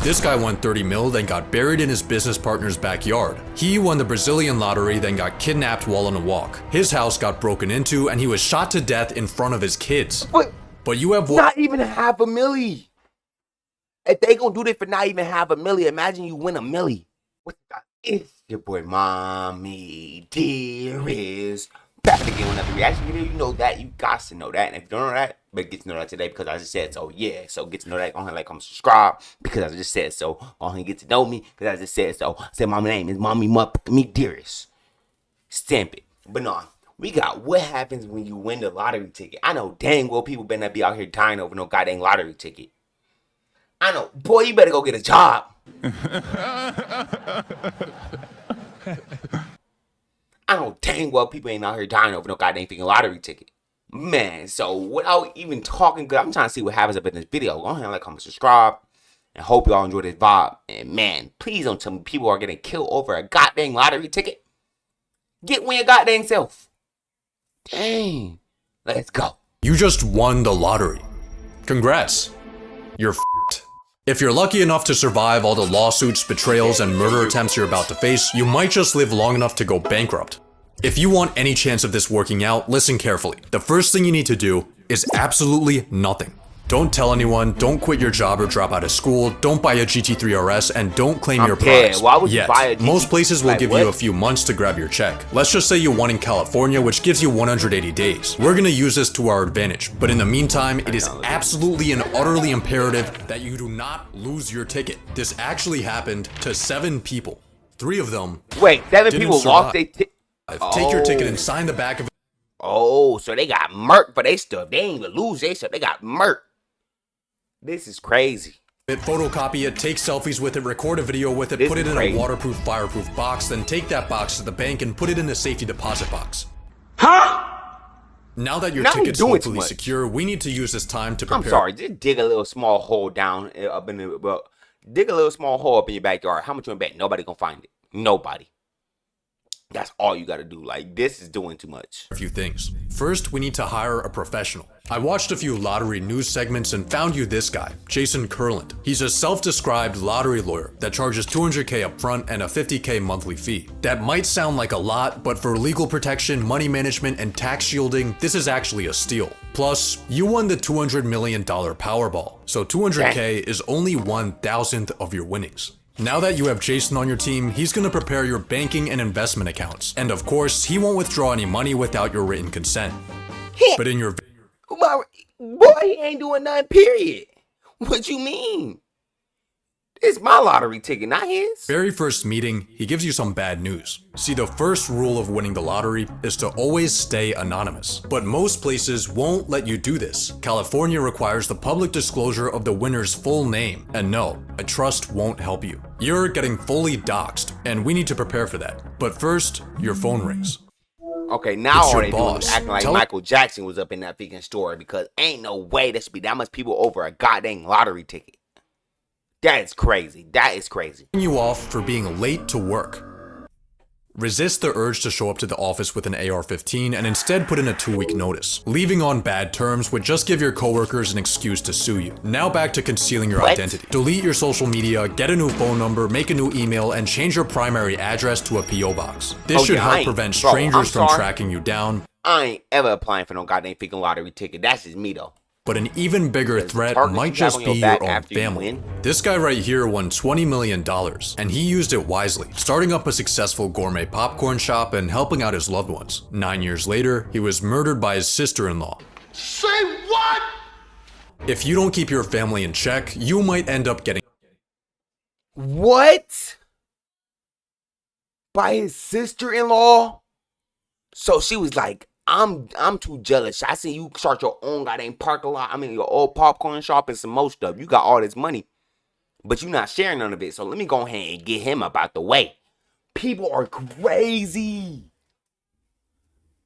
This guy won 30 mil, then got buried in his business partner's backyard. He won the Brazilian lottery, then got kidnapped while on a walk. His house got broken into, and he was shot to death in front of his kids. But you have not even $500,000. If they gonna do this for not even $500,000, imagine you win $1 million. What the? It's your boy, Mommy Dearest. Back again with another reaction video. You know that. You got to know that. And if you don't know that, but get to know that today because I just said so. Yeah, so get to know that. Go ahead, like, comment, subscribe because I just said so. Go ahead and get to know me because I just said so. I said my name is Mommy Me Dearest. Stamp it. But no, we got what happens when you win the lottery ticket. I know dang well people better not be out here dying over no goddamn lottery ticket. I know, boy, you better go get a job. I know dang well people ain't out here dying over no goddamn freaking lottery ticket. Man, so without even talking good, I'm trying to see what happens up in this video. Go ahead and like, comment, subscribe. And hope y'all enjoy this vibe. And man, please don't tell me people are getting killed over a goddamn lottery ticket. Get one your goddamn self. Dang. Let's go. You just won the lottery. Congrats. You're f***ed. If you're lucky enough to survive all the lawsuits, betrayals, and murder attempts you're about to face, you might just live long enough to go bankrupt. If you want any chance of this working out, listen carefully. The first thing you need to do is absolutely nothing. Don't tell anyone, don't quit your job or drop out of school, don't buy a GT3 RS, and don't claim your prize. Why would you buy a GT3? Most places will give you a few months to grab your check. Let's just say you won in California, which gives you 180 days. We're gonna use this to our advantage, but in the meantime, it is absolutely and utterly imperative that you do not lose your ticket. This actually happened to 7 people. 3 of them Wait, 7 people lost their ticket? Take your ticket and sign the back of it. Oh, so they got murked for their stuff. They ain't even lose their stuff. They got murked. This is crazy. Photocopy it, take selfies with it, record a video with it, put it in a waterproof, fireproof box, then take that box to the bank and put it in a safety deposit box. Huh? Now that your ticket's hopefully secure, we need to use this time to prepare. I'm sorry, just dig a little small hole down up in the, well, dig a little small hole up in your backyard. How much you want to bet? Nobody gonna find it. Nobody. That's all you gotta do. Like, this is doing too much. A few things. First, we need to hire a professional. I watched a few lottery news segments and found you this guy, Jason Kurland. He's a self-described lottery lawyer that charges $200K up front and a $50K monthly fee. That might sound like a lot, but for legal protection, money management, and tax shielding, this is actually a steal. Plus, you won the $200 million Powerball, so $200K is only 1,000th of your winnings. Now that you have Jason on your team, he's gonna prepare your banking and investment accounts. And of course, he won't withdraw any money without your written consent. But in your boy, he ain't doing nothing, period. What you mean? It's my lottery ticket, not his. Very first meeting, he gives you some bad news. See, the first rule of winning the lottery is to always stay anonymous. But most places won't let you do this. California requires the public disclosure of the winner's full name. And no, a trust won't help you. You're getting fully doxxed, and we need to prepare for that. But first, your phone rings. Okay, now all they do is acting like Michael Jackson was up in that freaking store because ain't no way there should be that much people over a goddamn lottery ticket. That is crazy. That is crazy. You off for being late to work. Resist the urge to show up to the office with an AR-15 and instead put in a 2-week notice. Leaving on bad terms would just give your coworkers an excuse to sue you. Now back to concealing your identity. Delete your social media, get a new phone number, make a new email, and change your primary address to a PO box. This should help prevent strangers from tracking you down. I ain't ever applying for no goddamn freaking lottery ticket. That's just me though. But an even bigger threat might just be your own family. This guy right here won $20 million, and he used it wisely, starting up a successful gourmet popcorn shop and helping out his loved ones. 9 years later, he was murdered by his sister-in-law. Say what? If you don't keep your family in check, you might end up getting... What? By his sister-in-law? So she was like, I'm too jealous. I see you start your own goddamn parking lot. I mean, your old popcorn shop and some more stuff. You got all this money, but you're not sharing none of it. So let me go ahead and get him up out the way. People are crazy.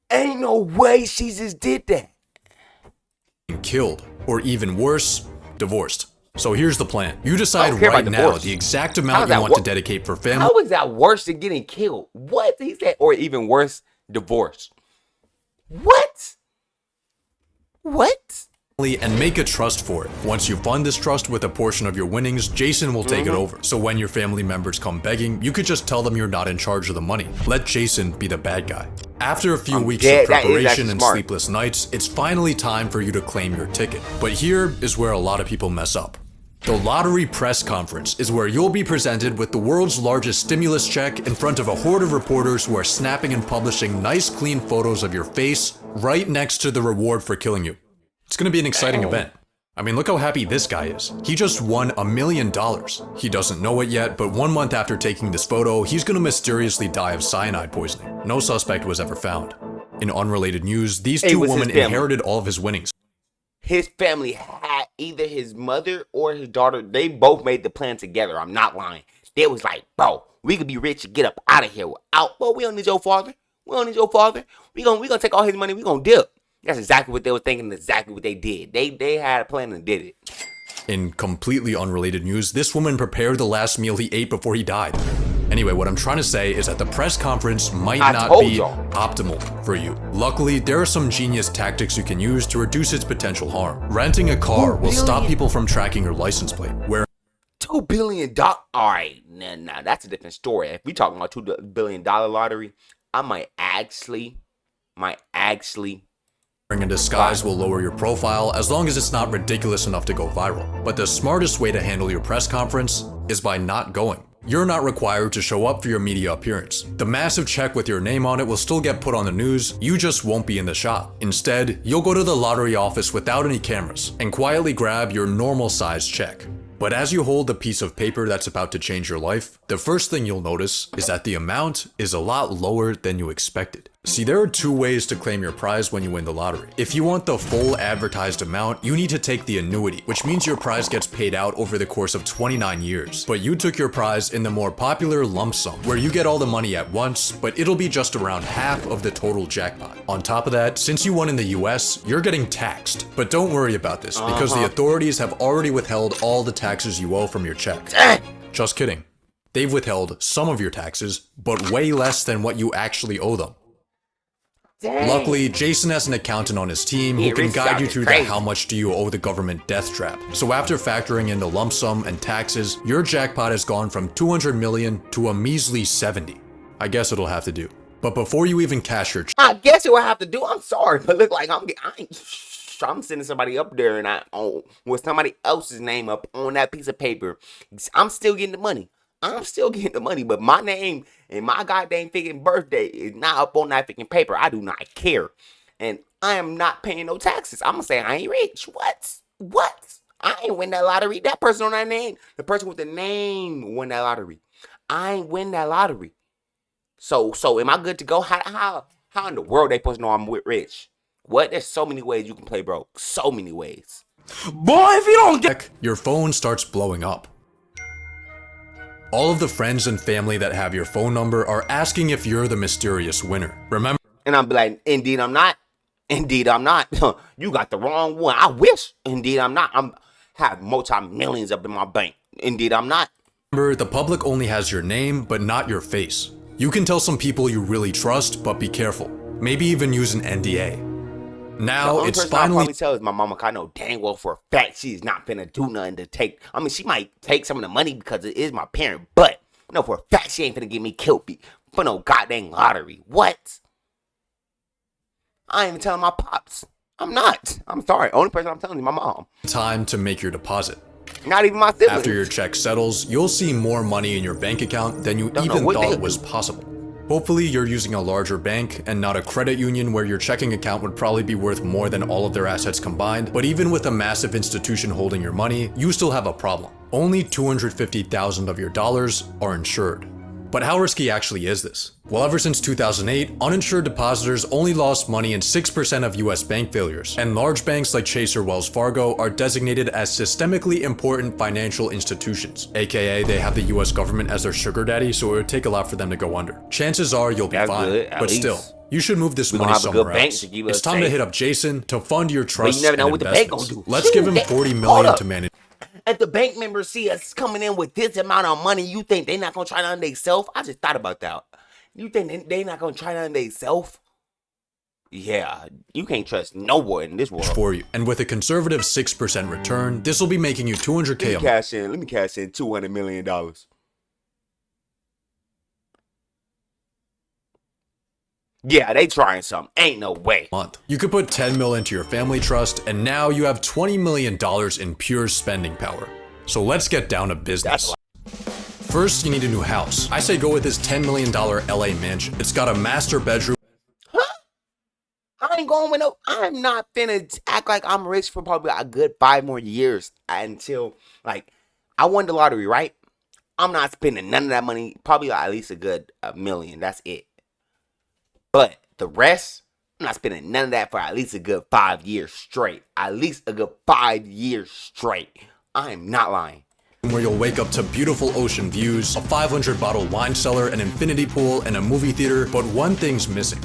Ain't no way she just did that. Killed, or even worse, divorced. So here's the plan. You decide right now the exact amount you want to dedicate for family. How is that worse than getting killed? What he said, or even worse, divorce. What? What? and make a trust for it. Once you fund this trust with a portion of your winnings, Jason will take it over. So when your family members come begging, you could just tell them you're not in charge of the money. Let Jason be the bad guy. After a few weeks of preparation and sleepless nights, it's finally time for you to claim your ticket. But here is where a lot of people mess up. The lottery press conference is where you'll be presented with the world's largest stimulus check in front of a horde of reporters who are snapping and publishing nice clean photos of your face right next to the reward for killing you. It's gonna be an exciting event. I mean, look how happy this guy is. He just won $1 million. He doesn't know it yet, but 1 month after taking this photo, he's gonna mysteriously die of cyanide poisoning. No suspect was ever found. In unrelated news, these two women inherited all of his winnings. His family had either his mother or his daughter. They both made the plan together. I'm not lying. They was like, bro, we could be rich and get up out of here. Bro, we don't need your father. We don't need your father. We gonna take all his money. We gonna dip. That's exactly what they were thinking, exactly what they did. They had a plan and did it. In completely unrelated news, this woman prepared the last meal he ate before he died. Anyway, what I'm trying to say is that the press conference might not be optimal for you. Luckily, there are some genius tactics you can use to reduce its potential harm. Renting a car will stop people from tracking your license plate, where $2 billion. All right, now that's a different story. If we talking about $2 billion lottery, I might actually wearing a disguise will lower your profile as long as it's not ridiculous enough to go viral. But the smartest way to handle your press conference is by not going. You're not required to show up for your media appearance. The massive check with your name on it will still get put on the news, you just won't be in the shot. Instead, you'll go to the lottery office without any cameras and quietly grab your normal size check. But as you hold the piece of paper that's about to change your life, the first thing you'll notice is that the amount is a lot lower than you expected. See, there are 2 ways to claim your prize when you win the lottery. If you want the full advertised amount, you need to take the annuity, which means your prize gets paid out over the course of 29 years. But you took your prize in the more popular lump sum, where you get all the money at once, but it'll be just around half of the total jackpot. On top of that, since you won in the US, you're getting taxed. But don't worry about this, because the authorities have already withheld all the taxes you owe from your check. Just kidding. They've withheld some of your taxes, but way less than what you actually owe them. Luckily, Jason has an accountant on his team who can guide you through the how much do you owe the government death trap. So after factoring in the lump sum and taxes, your jackpot has gone from 200 million to a measly 70. I guess it'll have to do. But before you even cash your I guess it will have to do. I'm sorry, but look like I'm sending somebody up there and with somebody else's name up on that piece of paper. I'm still getting the money. But my name and my goddamn freaking birthday is not up on that freaking paper. I do not care. And I am not paying no taxes. I'm gonna say I ain't rich. What? I ain't win that lottery. That person on that name, the person with the name won that lottery. I ain't win that lottery. So am I good to go? How in the world they supposed to know I'm rich? What? There's so many ways you can play broke. So many ways. Boy, if you don't get your phone starts blowing up. All of the friends and family that have your phone number are asking if you're the mysterious winner. Remember? And I'm like, indeed I'm not. Indeed I'm not. You got the wrong one. I wish. Indeed I'm not. I'm have multi-millions up in my bank. Indeed I'm not. Remember, the public only has your name, but not your face. You can tell some people you really trust, but be careful. Maybe even use an NDA. Now it's finally. I'll probably tell is my mama. I know dang well for a fact she's not finna do nothing to take. I mean, she might take some of the money because it is my parent, but I know for a fact she ain't finna get me killed for no goddamn lottery. What? I ain't even telling my pops. I'm not. I'm sorry. Only person I'm telling is my mom. Time to make your deposit. Not even my siblings. After your check settles, you'll see more money in your bank account than you even thought was possible. Hopefully you're using a larger bank and not a credit union where your checking account would probably be worth more than all of their assets combined, but even with a massive institution holding your money, you still have a problem. Only 250,000 of your dollars are insured. But how risky actually is this? Well, ever since 2008, uninsured depositors only lost money in 6% of US bank failures, and large banks like Chase or Wells Fargo are designated as systemically important financial institutions, aka they have the US government as their sugar daddy, so it would take a lot for them to go under. Chances are you'll be fine, but still, you should move this money somewhere else. It's time to hit up Jason to fund your trust and investments. Let's give him 40 million to manage. If the bank members see us coming in with this amount of money, you think they're not gonna try that on themselves? I just thought about that. You think they're not gonna try that on themselves? Yeah, you can't trust no one in this world. for you. And with a conservative 6% return, this will be making you 200K a month. Let me cash in $200 million. Yeah, they trying something. Ain't no way. You could put 10 mil into your family trust, and now you have $20 million in pure spending power. So let's get down to business. First, you need a new house. I say go with this $10 million LA mansion. It's got a master bedroom. I ain't going with no. I'm not finna act like I'm rich for probably a good 5 more years until, like, I won the lottery, right? I'm not spending none of that money. Probably at least a good $1 million. That's it. But the rest, I'm not spending none of that for at least a good 5 years straight. At least a good 5 years straight. I am not lying. Where you'll wake up to beautiful ocean views, a 500-bottle wine cellar, an infinity pool, and a movie theater. But one thing's missing.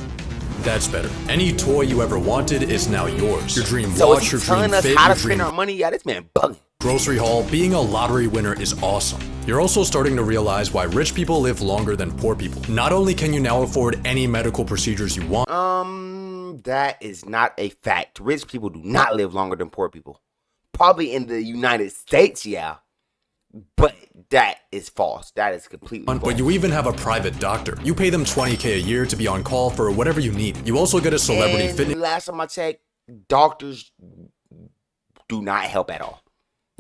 That's better. Any toy you ever wanted is now yours. Your dream watch, your dream fit, how your to dream spend our money? Yeah, this man bugging. grocery haul. Being a lottery winner is awesome. You're also starting to realize why rich people live longer than poor people. Not only can you now afford any medical procedures you want. That is not a fact. Rich people do not live longer than poor people. Probably in the United States, yeah. But that is false. That is completely false. But you even have a private doctor. You pay them $20K a year to be on call for whatever you need. You also get a celebrity fitness. Last time I checked, doctors do not help at all.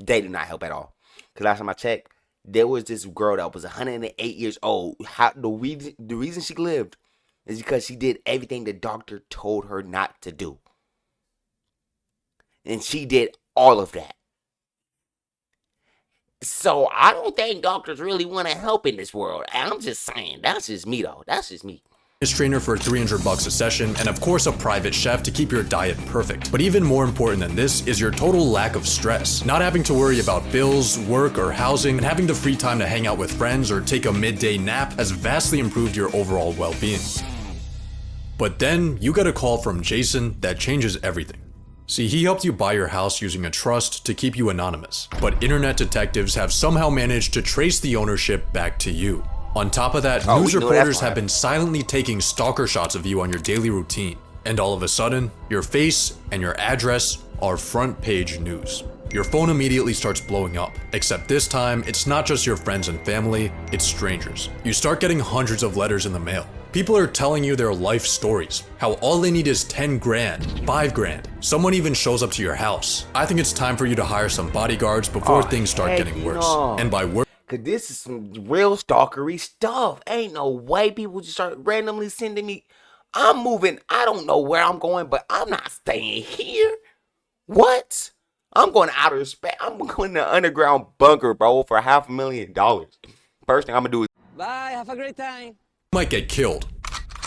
They do not help at all. Because last time I checked, there was this girl that was 108 years old. The reason she lived is because she did everything the doctor told her not to do. And she did all of that. So I don't think doctors really want to help in this world. I'm just saying, that's just me though. That's just me. Trainer for $300 a session, and of course a private chef to keep your diet perfect. But even more important than this is your total lack of stress. Not having to worry about bills, work, or housing, and having the free time to hang out with friends or take a midday nap has vastly improved your overall well-being. But then you get a call from Jason that changes everything. See, he helped you buy your house using a trust to keep you anonymous, but internet detectives have somehow managed to trace the ownership back to you. On top of that, news reporters have been silently taking stalker shots of you on your daily routine, and all of a sudden, your face and your address are front page news. Your phone immediately starts blowing up, except this time, it's not just your friends and family, it's strangers. You start getting hundreds of letters in the mail. People are telling you their life stories, how all they need is 10 grand, 5 grand. Someone even shows up to your house. I think it's time for you to hire some bodyguards before things start getting worse. And by worse, cause this is some real stalkery stuff. Ain't no way people just start randomly sending me. I'm moving. I don't know where I'm going, but I'm not staying here. What? I'm going to outer space. I'm going to underground bunker, bro, for $500,000. First thing I'm gonna do is bye. Have a great time. Might get killed.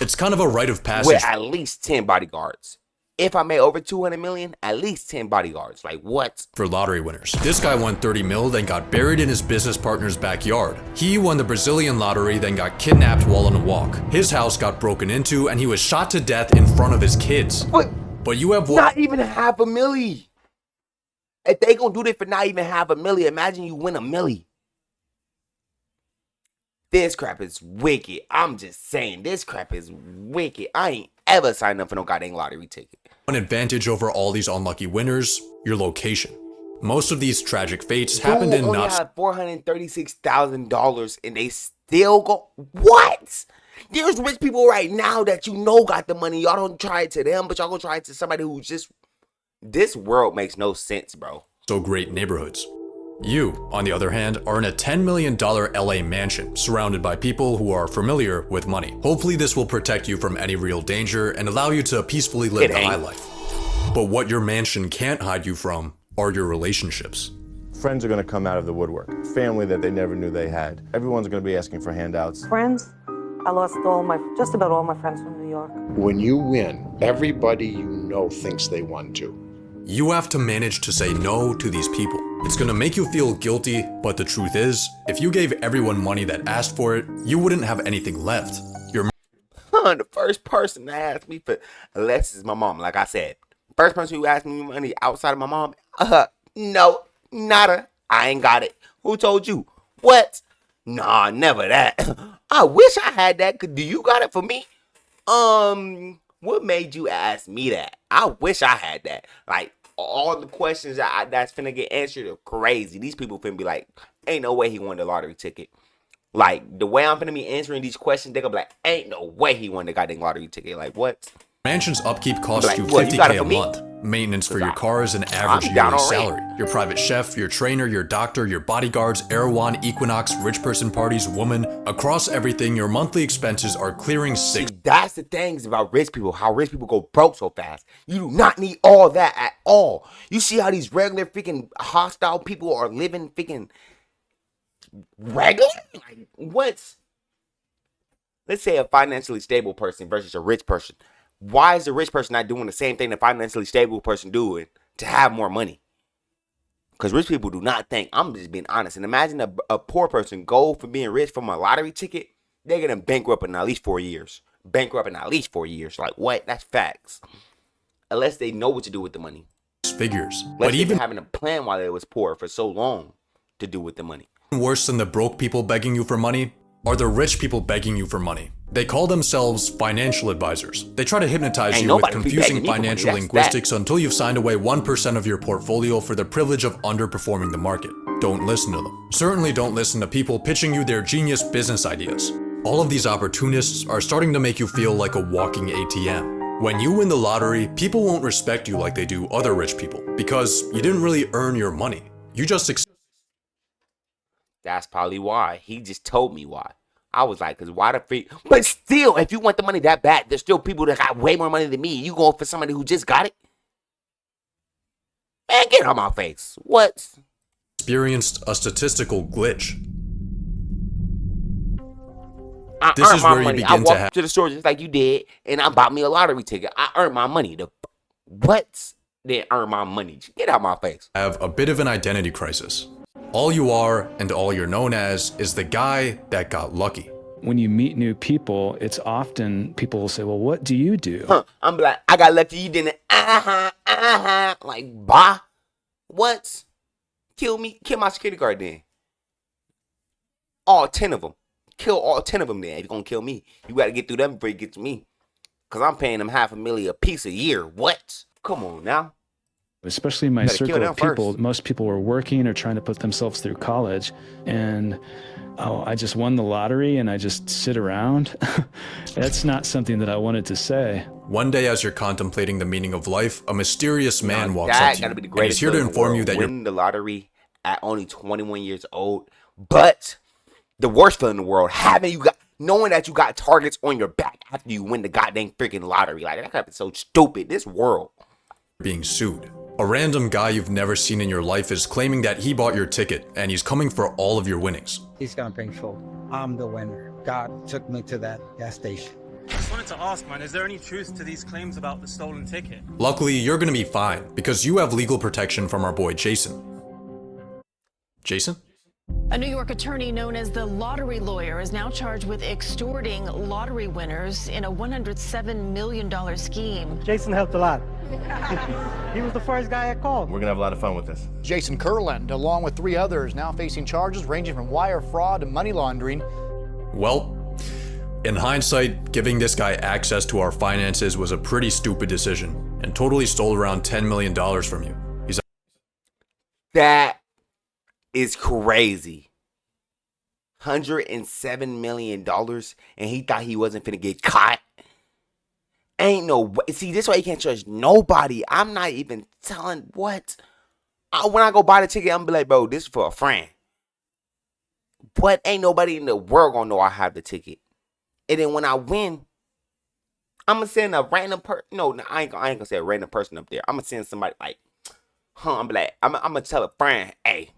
It's kind of a rite of passage. With at least 10 bodyguards. If I made over 200 million, at least 10 bodyguards. Like what? For lottery winners. This guy won 30 mil, then got buried in his business partner's backyard. He won the Brazilian lottery, then got kidnapped while on a walk. His house got broken into, and he was shot to death in front of his kids. But you have not even $500,000. If they gonna do this for not even $500,000, imagine you win $1 million. This crap is wicked. I'm just saying, this crap is wicked. I ain't ever signed up for no goddamn lottery ticket. An advantage over all these unlucky winners, your location. Most of these tragic fates happened in not have $436,000 and they still go. What? There's rich people right now that you know got the money. Y'all don't try it to them, but y'all gonna try it to somebody who just. This world makes no sense, bro. So great neighborhoods. You, on the other hand, are in a $10 million LA mansion, surrounded by people who are familiar with money. Hopefully this will protect you from any real danger and allow you to peacefully live the high life. But what your mansion can't hide you from are your relationships. Friends are gonna come out of the woodwork. Family that they never knew they had. Everyone's gonna be asking for handouts. Friends? I lost just about all my friends from New York. When you win, everybody you know thinks they won too. You have to manage to say no to these people. It's gonna make you feel guilty, but the truth is, if you gave everyone money that asked for it, you wouldn't have anything left. The first person that asked me for less is my mom, like I said. First person who asked me money outside of my mom, no, nada. I ain't got it. Who told you? What? Nah, never that. I wish I had that. Do you got it for me? What made you ask me that? I wish I had that. Like, all the questions that's finna get answered are crazy. These people finna be like, ain't no way he won the lottery ticket. Like, the way I'm finna be answering these questions, they gonna be like, ain't no way he won the goddamn lottery ticket. Like, what? Mansion's upkeep costs Like, you what, you got it $50K for a me? month. Maintenance for your car is an average I'm down yearly on rent. salary. Your private chef, your trainer, your doctor, your bodyguards, Erewhon, Equinox, rich person parties, woman. Across everything, your monthly expenses are clearing See, that's the things about rich people, how rich people go broke so fast. You do not need all that at all. You see how these regular freaking hostile people are living freaking regular? Like, what? Let's say a financially stable person versus a rich person. Why is the rich person not doing the same thing the financially stable person doing to have more money? Because rich people do not think. I'm just being honest. And imagine a poor person go from being rich from a lottery ticket. They're going to bankrupt in at least 4 years. Bankrupt in at least 4 years. Like, what? That's facts. Unless they know what to do with the money. figures. Unless But they've even been having a plan while they was poor for so long to do with the money. worse than the broke people begging you for money are the rich people begging you for money. They call themselves financial advisors. They try to hypnotize Ain't you with nobody be begging confusing me for money, financial that's linguistics until you've signed away 1% of your portfolio for the privilege of underperforming the market. Don't listen to them. Certainly don't listen to people pitching you their genius business ideas. All of these opportunists are starting to make you feel like a walking ATM. When you win the lottery, people won't respect you like they do other rich people because you didn't really earn your money. You just That's probably why. He just told me why. I was like, because why the freak? But still, if you want the money that bad, there's still people that got way more money than me. You going for somebody who just got it? Man, get out of my face. What? experienced a statistical glitch. I This earned is my where you money. begin I to walked have- to the store just like you did, and I bought me a lottery ticket. I earned my money. What? They earn my money. Get out of my face. Have a bit of an identity crisis. All you are and all you're known as is the guy that got lucky. When you meet new people, it's often people will say, well, what do you do? Huh. I'm like, I got lucky. You didn't. Like, bah. What? Kill me. Kill my security guard then. All 10 of them. Kill all 10 of them then. If you're going to kill me, you got to get through them before you get to me. Because I'm paying them $500,000 a piece a year. What? Come on now. Especially in my Gotta kill circle them of people, first. most people were working or trying to put themselves through college. And, oh, I just won the lottery and I just sit around. That's not something that I wanted to say. One day, as you're contemplating the meaning of life, a mysterious man walks up That to gotta you be the and greatest he's here to feeling in the inform you world. that you're winning the lottery at only 21 years old. But the worst feeling in the world, knowing that you got targets on your back after you win the goddamn freaking lottery. Like, that gotta be so stupid. This world. being sued. A random guy you've never seen in your life is claiming that he bought your ticket and he's coming for all of your winnings. He's gonna bring full. I'm the winner. God took me to that gas station. Just wanted to ask, man, is there any truth to these claims about the stolen ticket? Luckily, you're gonna be fine because you have legal protection from our boy Jason. Jason? A New York attorney known as the lottery lawyer is now charged with extorting lottery winners in a $107 million scheme. Jason helped a lot. He was the first guy I called. We're gonna have a lot of fun with this. Jason Kurland, along with 3 others, now facing charges ranging from wire fraud to money laundering. Well, in hindsight, giving this guy access to our finances was a pretty stupid decision and totally stole around $10 million from you. He's That is crazy. $107 million, and he thought he wasn't finna get caught. Ain't no way. See, this why you can't trust nobody. I'm not even telling what. When I go buy the ticket, I'm gonna be like, bro, this is for a friend. But ain't nobody in the world gonna know I have the ticket. And then when I win, I'm gonna send a random person. No, I ain't gonna say a random person up there. I'm gonna send somebody like, I'm gonna tell a friend, hey,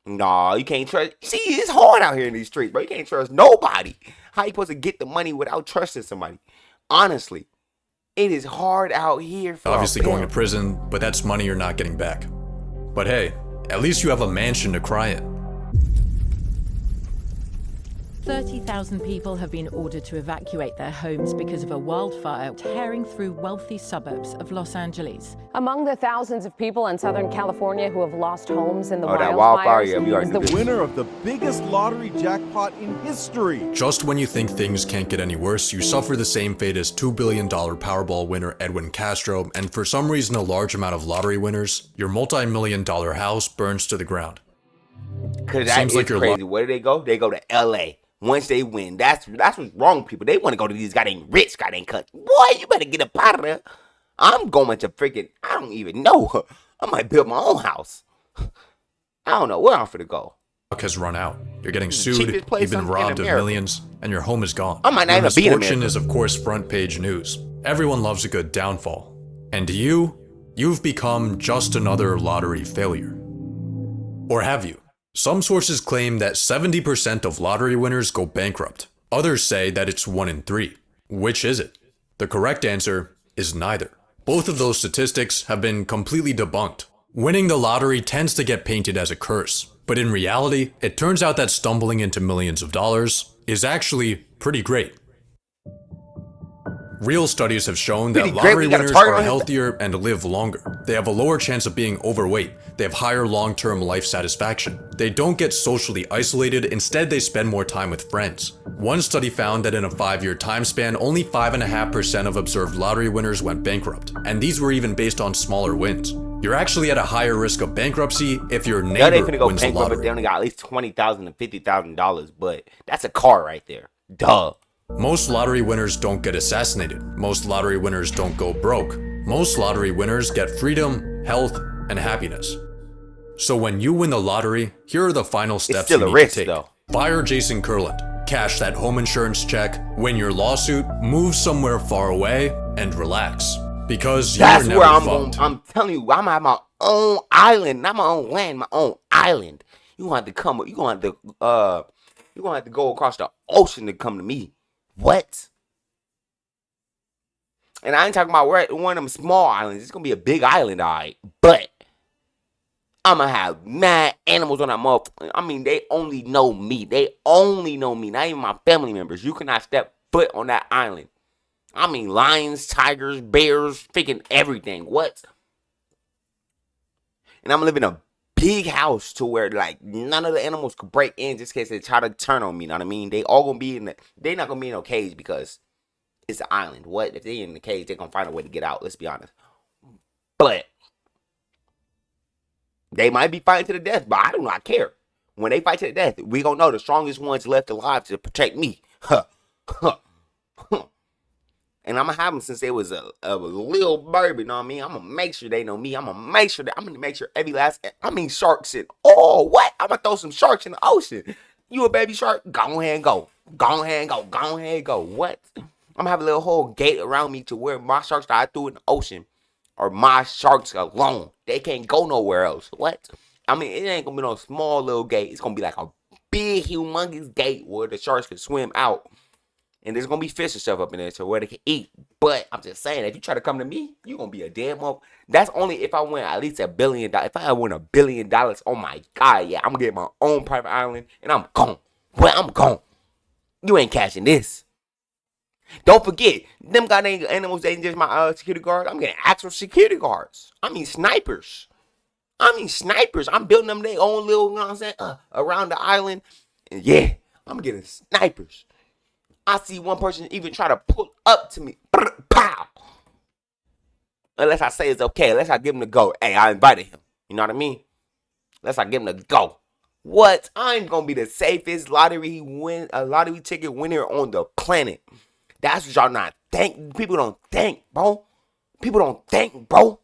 no, you can't trust. See, it's hard out here in these streets, bro. You can't trust nobody. How you supposed to get the money without trusting somebody? Honestly, it is hard out here for obviously going to prison, but that's money you're not getting back. But hey, at least you have a mansion to cry in. 30,000 people have been ordered to evacuate their homes because of a wildfire tearing through wealthy suburbs of Los Angeles. Among the thousands of people in Southern California who have lost homes in the that wildfires yeah, we is the winner of the biggest lottery jackpot in history. Just when you think things can't get any worse, you suffer the same fate as $2 billion Powerball winner Edwin Castro, and for some reason a large amount of lottery winners, your multi-million-dollar house burns to the ground. Cause that is crazy. Where do they go? They go to LA. Once they win, that's what's wrong with people. They want to go to these goddamn rich goddamn countries. Boy, you better get up out of there. I'm going to freaking, I don't even know. I might build my own house. I don't know where I'm finna go. Has run out. You're getting sued, you've been robbed of millions, and your home is gone. I might not even be in America. Misfortune is of course front page news. Everyone loves a good downfall. And you've become just another lottery failure. Or have you? Some sources claim that 70% of lottery winners go bankrupt. Others say that it's 1 in 3. Which is it? The correct answer is neither. Both of those statistics have been completely debunked. Winning the lottery tends to get painted as a curse, but in reality, it turns out that stumbling into millions of dollars is actually pretty great. Real studies have shown that lottery winners are healthier and live longer. They have a lower chance of being overweight. They have higher long-term life satisfaction. They don't get socially isolated, instead they spend more time with friends. One study found that in a 5-year time span, only 5.5% of observed lottery winners went bankrupt, and these were even based on smaller wins. You're actually at a higher risk of bankruptcy if your neighbor wins the lottery. They only got at least $20,000 to $50,000, but that's a car right there. Duh. Most lottery winners don't get assassinated. Most lottery winners don't go broke. Most lottery winners get freedom, health, and happiness. So when you win the lottery, here are the final steps you need to take. Fire Jason Curland, cash that home insurance check, win your lawsuit, move somewhere far away, and relax. Because you're never fucked. I'm telling you, I'm at my own island, not my own land, my own island. You gonna have to come, you gonna have to go across the ocean to come to me. What? And I ain't talking about one of them small islands. It's gonna be a big island, alright. But I'm gonna have mad animals on that motherfucker. I mean, they only know me. They only know me. Not even my family members. You cannot step foot on that island. I mean, lions, tigers, bears, freaking everything. What? And I'm gonna live in a big house to where like none of the animals could break in just in case they try to turn on me. You know what I mean? They all gonna be they're not gonna be in no cage because it's an island. What? If they in the cage, they're gonna find a way to get out. Let's be honest. But they might be fighting to the death, but I do not care. When they fight to the death, we gonna know the strongest ones left alive to protect me. And I'm gonna have them since they was a little baby, you know what I mean? I'm gonna make sure they know me. I'm gonna make sure every last, sharks in, what? I'm gonna throw some sharks in the ocean. You a baby shark? Go ahead and go. Go ahead and go. Go ahead and go. What? I'm gonna have a little whole gate around me to where my sharks that I threw in the ocean are my sharks alone. They can't go nowhere else. What? I mean, it ain't gonna be no small little gate. It's gonna be like a big, humongous gate where the sharks can swim out. And there's going to be fish and stuff up in there so where they can eat. But I'm just saying, if you try to come to me, you're going to be a damn up. That's only if I win at least $1 billion. If I win $1 billion, oh my God, yeah, I'm going to get my own private island and I'm gone. Well, I'm gone. You ain't catching this. Don't forget, them goddamn animals ain't just my security guards. I'm getting actual security guards. I mean snipers. I'm building them their own little, you know what I'm saying, around the island. And yeah, I'm getting snipers. I see one person even try to pull up to me. Pow! Unless I say it's okay. Unless I give him the go. Hey, I invited him. You know what I mean? Unless I give him the go. What? I'm going to be the safest lottery ticket winner on the planet. That's what y'all not think. People don't think, bro. People don't think, bro.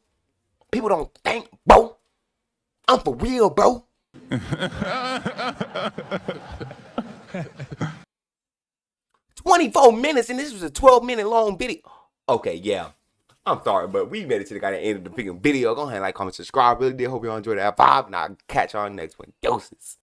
People don't think, bro. I'm for real, bro. 24 minutes, and this was a 12-minute long video. Okay, yeah. I'm sorry, but we made it to the end of the freaking video. Go ahead and like, comment, subscribe. Really did hope y'all enjoyed that vibe, and I'll catch y'all next one. Doses.